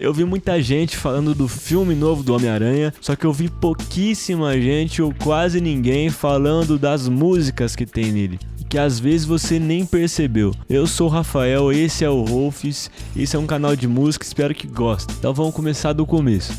Eu vi muita gente falando do filme novo do Homem-Aranha, só que eu vi pouquíssima gente ou quase ninguém falando das músicas que tem nele, que às vezes você nem percebeu. Eu sou o Rafael, esse é o Rolfs, esse é um canal de música, espero que gostem. Então vamos começar do começo.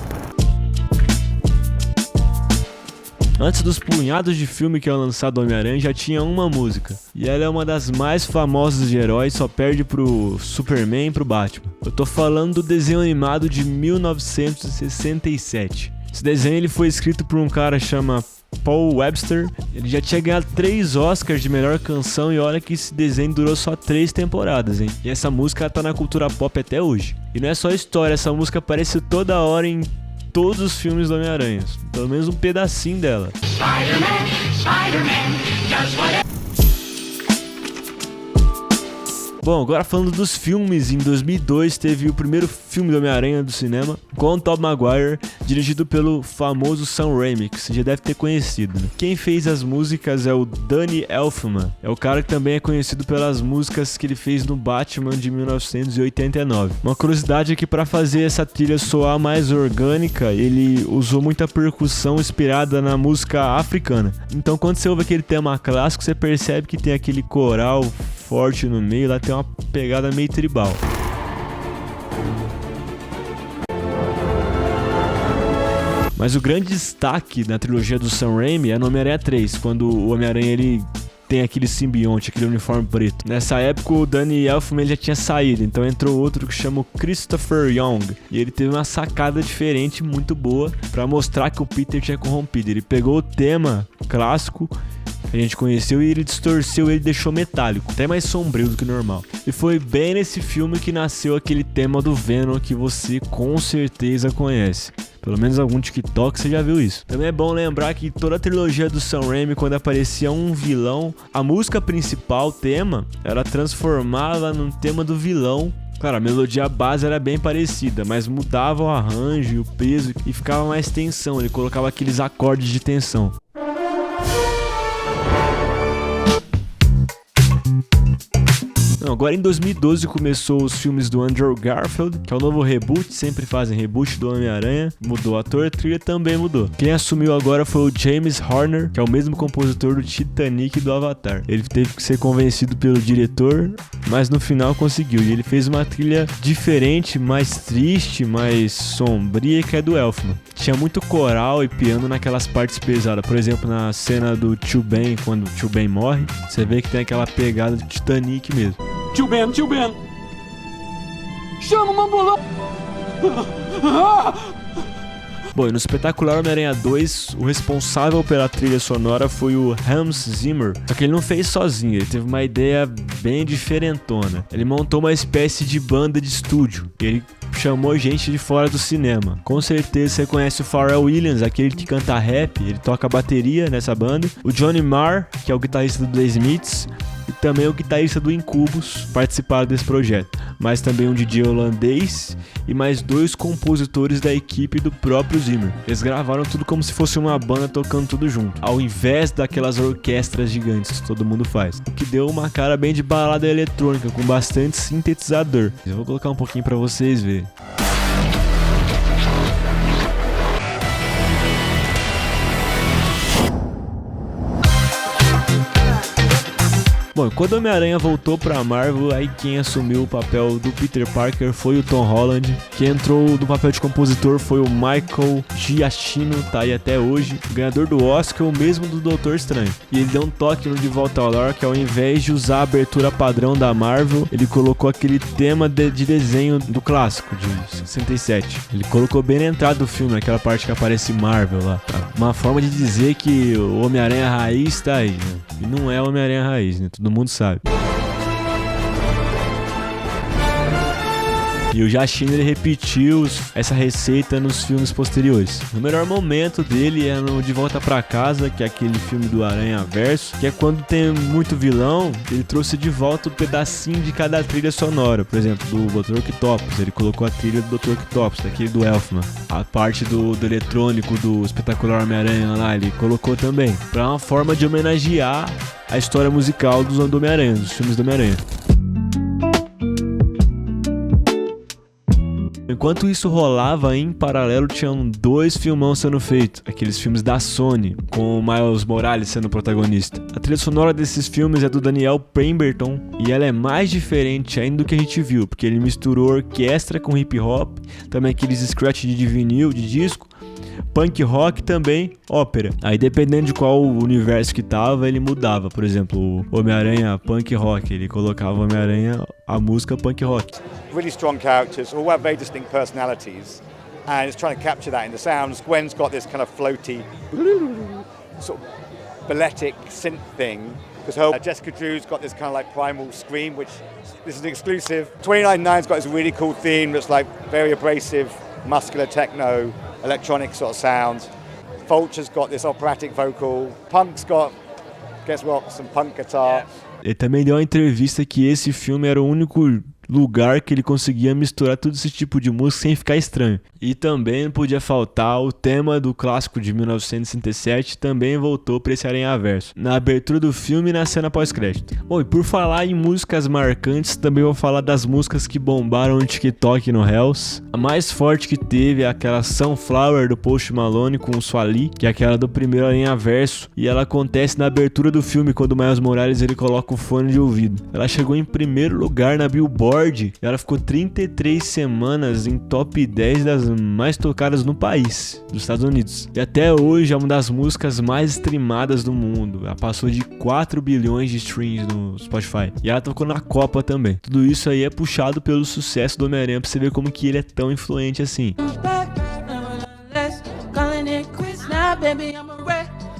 Antes dos punhados de filme que é lançado do Homem-Aranha, já tinha uma música. E ela é uma das mais famosas de heróis, só perde pro Superman e pro Batman. Eu tô falando do desenho animado de 1967. Esse desenho ele foi escrito por um cara chamado Paul Webster. Ele já tinha ganhado 3 Oscars de melhor canção e olha que esse desenho durou só 3 temporadas, hein? E essa música tá na cultura pop até hoje. E não é só história, essa música aparece toda hora em todos os filmes do Homem-Aranha, pelo menos um pedacinho dela. Bom, agora falando dos filmes, em 2002 teve o primeiro filme do Homem-Aranha do cinema, com o Tobey Maguire, dirigido pelo famoso Sam Raimi, que você já deve ter conhecido, né? Quem fez as músicas é o Danny Elfman, é o cara que também é conhecido pelas músicas que ele fez no Batman de 1989. Uma curiosidade é que para fazer essa trilha soar mais orgânica, ele usou muita percussão inspirada na música africana. Então quando você ouve aquele tema clássico, você percebe que tem aquele coral forte no meio, lá tem uma pegada meio tribal. Mas o grande destaque na trilogia do Sam Raimi é no Homem-Aranha 3, quando o Homem-Aranha ele tem aquele simbionte, aquele uniforme preto. Nessa época o Danny Elfman já tinha saído, então entrou outro que chama Christopher Young. E ele teve uma sacada diferente, muito boa, pra mostrar que o Peter tinha corrompido. Ele pegou o tema clássico que a gente conheceu e ele distorceu, ele deixou metálico, até mais sombrio do que normal. E foi bem nesse filme que nasceu aquele tema do Venom que você com certeza conhece. Pelo menos algum TikTok você já viu isso. Também é bom lembrar que toda a trilogia do Sam Raimi, quando aparecia um vilão, a música principal, o tema, era transformada num tema do vilão. Claro, a melodia base era bem parecida, mas mudava o arranjo e o peso e ficava mais tensão, ele colocava aqueles acordes de tensão. Agora em 2012 começou os filmes do Andrew Garfield, que é o novo reboot, sempre fazem reboot do Homem-Aranha, mudou o ator, a trilha também mudou. Quem assumiu agora foi o James Horner, que é o mesmo compositor do Titanic e do Avatar. Ele teve que ser convencido pelo diretor, mas no final conseguiu, e ele fez uma trilha diferente, mais triste, mais sombria, que é do Elfman. Tinha muito coral e piano naquelas partes pesadas, por exemplo, na cena do Tio Ben, quando o Tio Ben morre, você vê que tem aquela pegada do Titanic mesmo. Tio Ben! Chama uma ambulância! Bom, e no espetacular Homem-Aranha 2, o responsável pela trilha sonora foi o Hans Zimmer. Só que ele não fez sozinho, ele teve uma ideia bem diferentona. Ele montou uma espécie de banda de estúdio. Ele chamou gente de fora do cinema. Com certeza você conhece o Pharrell Williams, aquele que canta rap, ele toca bateria nessa banda. O Johnny Marr, que é o guitarrista do The Smiths, e também o guitarrista do Incubus participaram desse projeto, mas também um DJ holandês e mais 2 compositores da equipe do próprio Zimmer. Eles gravaram tudo como se fosse uma banda tocando tudo junto, ao invés daquelas orquestras gigantes que todo mundo faz, o que deu uma cara bem de balada eletrônica com bastante sintetizador. Eu vou colocar um pouquinho pra vocês verem. Bom, quando o Homem-Aranha voltou pra Marvel, aí quem assumiu o papel do Peter Parker foi o Tom Holland. Quem entrou no papel de compositor foi o Michael Giacchino, tá aí até hoje. O ganhador do Oscar, o mesmo do Doutor Estranho. E ele deu um toque no De Volta ao Lar, que ao invés de usar a abertura padrão da Marvel, ele colocou aquele tema de desenho do clássico, de 67. Ele colocou bem na entrada do filme, naquela parte que aparece Marvel lá. Uma forma de dizer que o Homem-Aranha raiz tá aí, né? E não é o Homem-Aranha raiz, né? Todo mundo sabe. E o Giacchino ele repetiu essa receita nos filmes posteriores. O melhor momento dele é no De Volta Pra Casa, que é aquele filme do Aranhaverso, que é quando tem muito vilão, ele trouxe de volta um pedacinho de cada trilha sonora. Por exemplo, do Dr. Octopus, ele colocou a trilha do Dr. Octopus, daquele do Elfman. A parte do eletrônico do espetacular Homem-Aranha lá, ele colocou também, pra uma forma de homenagear a história musical dos Homem-Aranha, dos filmes do Homem-Aranha. enquanto isso rolava, em paralelo tinham 2 filmão sendo feitos, aqueles filmes da Sony, com o Miles Morales sendo o protagonista. A trilha sonora desses filmes é do Daniel Pemberton e ela é mais diferente ainda do que a gente viu, porque ele misturou orquestra com hip hop, também aqueles scratch de vinil, de disco, punk rock também, ópera. Aí dependendo de qual universo que tava, ele mudava. Por exemplo, o Homem-Aranha punk rock, ele colocava o Homem-Aranha a música punk rock. Really strong characters, all have very distinct personalities, and it's trying to capture that in the sounds. Gwen's got this kind of floaty, sort of balletic synth thing, because Jessica Drew's got this kind of like primal scream, which this is an exclusive. 29.9's got this really cool theme that's like very abrasive, muscular techno, electronic sort of sounds. Vulture's got this operatic vocal. Punk's got, guess what, some punk guitar. Ele também deu uma entrevista que esse filme era o único lugar que ele conseguia misturar todo esse tipo de música sem ficar estranho. E também não podia faltar o tema do clássico de 1967, também voltou para esse Aranhaverso, na abertura do filme e na cena pós-crédito. Bom, e por falar em músicas marcantes, também vou falar das músicas que bombaram no TikTok no Hells. A mais forte que teve é aquela Sunflower do Post Malone com o Swali, que é aquela do primeiro Aranhaverso, e ela acontece na abertura do filme quando o Miles Morales ele coloca o fone de ouvido. Ela chegou em primeiro lugar na Billboard. Ela ficou 33 semanas em top 10 das mais tocadas no país, dos Estados Unidos. E até hoje é uma das músicas mais streamadas do mundo. Ela passou de 4 bilhões de streams no Spotify. E ela tocou na Copa também. Tudo isso aí é puxado pelo sucesso do Homem-Aranha, pra você ver como que ele é tão influente assim.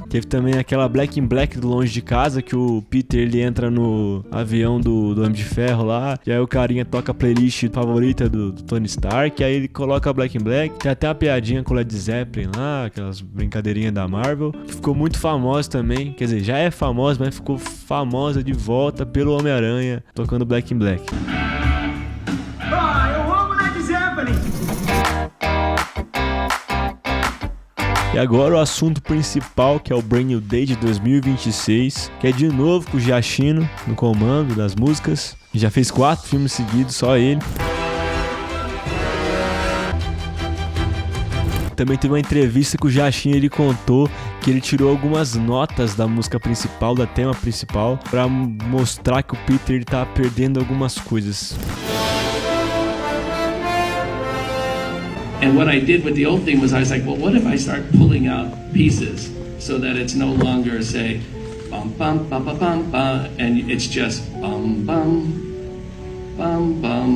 Teve também aquela Black in Black do Longe de Casa, que o Peter ele entra no avião do Homem de Ferro lá, e aí o carinha toca a playlist favorita do Tony Stark, e aí ele coloca a Black in Black. Tem até uma piadinha com o Led Zeppelin lá, aquelas brincadeirinhas da Marvel, que ficou muito famosa também, quer dizer, já é famosa, mas ficou famosa de volta pelo Homem-Aranha, tocando Black in Black. Eu amo Led Zeppelin! E agora o assunto principal, que é o Brand New Day de 2026, que é de novo com o Giacchino no comando das músicas. Já fez 4 filmes seguidos, só ele. Também teve uma entrevista que o Giacchino ele contou que ele tirou algumas notas da música principal, da tema principal, pra mostrar que o Peter ele tava perdendo algumas coisas. And what I did with the old thing was I was like, well, what if I start pulling out pieces so that it's no longer, say, bum bum bum bum bum bum, and it's just bum bum bum bum.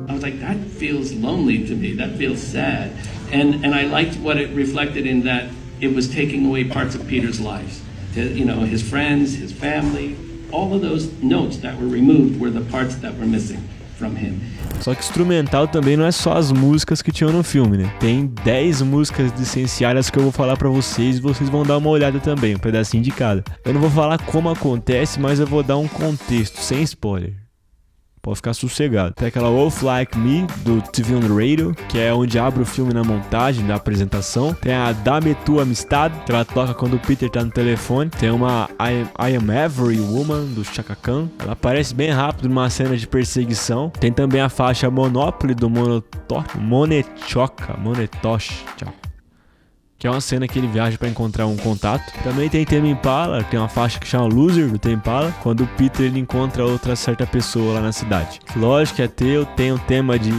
I was like, that feels lonely to me. That feels sad. And I liked what it reflected in that it was taking away parts of Peter's life. You know, his friends, his family. All of those notes that were removed were the parts that were missing from him. Só que instrumental também não é só as músicas que tinham no filme, né? Tem 10 músicas licenciadas que eu vou falar pra vocês e vocês vão dar uma olhada também, um pedacinho de cada. Eu não vou falar como acontece, mas eu vou dar um contexto, sem spoiler. Pode ficar sossegado. Tem aquela Wolf Like Me, do TV on the Radio, que é onde abre o filme na montagem, da apresentação. Tem a Dame Tu Amistad, que ela toca quando o Peter tá no telefone. Tem uma I Am Every Woman, do Chaka Khan. Ela aparece bem rápido numa cena de perseguição. Tem também a faixa Monopoly, do Monetocha, que é uma cena que ele viaja pra encontrar um contato. Também tem Tame Impala, tem uma faixa que chama Loser, do Tame Impala, quando o Peter ele encontra outra certa pessoa lá na cidade. Lógico que é tem o tema de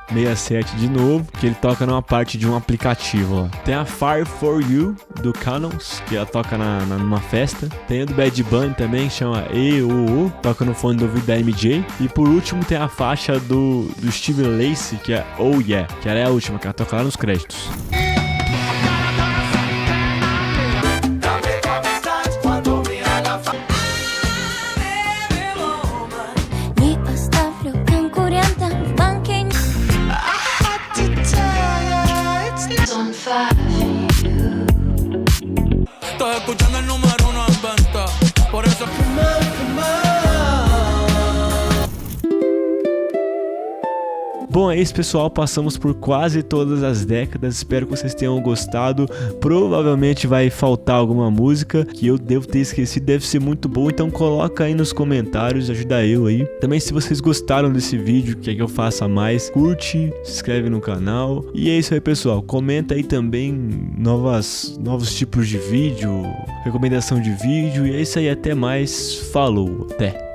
67 de novo, que ele toca numa parte de um aplicativo lá. Tem a Fire For You, do Canons, que ela toca numa festa. Tem a do Bad Bunny também, que chama E-O-O, toca no fone do ouvido da MJ. E por último tem a faixa do Steve Lacy, que é Oh Yeah, que ela é a última, que ela toca lá nos créditos. Escuchando el número 1 en venta, por eso Bom, é isso, pessoal, passamos por quase todas as décadas, espero que vocês tenham gostado. Provavelmente vai faltar alguma música que eu devo ter esquecido, deve ser muito boa, então coloca aí nos comentários, ajuda eu aí. Também, se vocês gostaram desse vídeo, quer que eu faça mais, curte, se inscreve no canal. E é isso aí, pessoal, comenta aí também novos tipos de vídeo, recomendação de vídeo, e é isso aí, até mais, falou, até!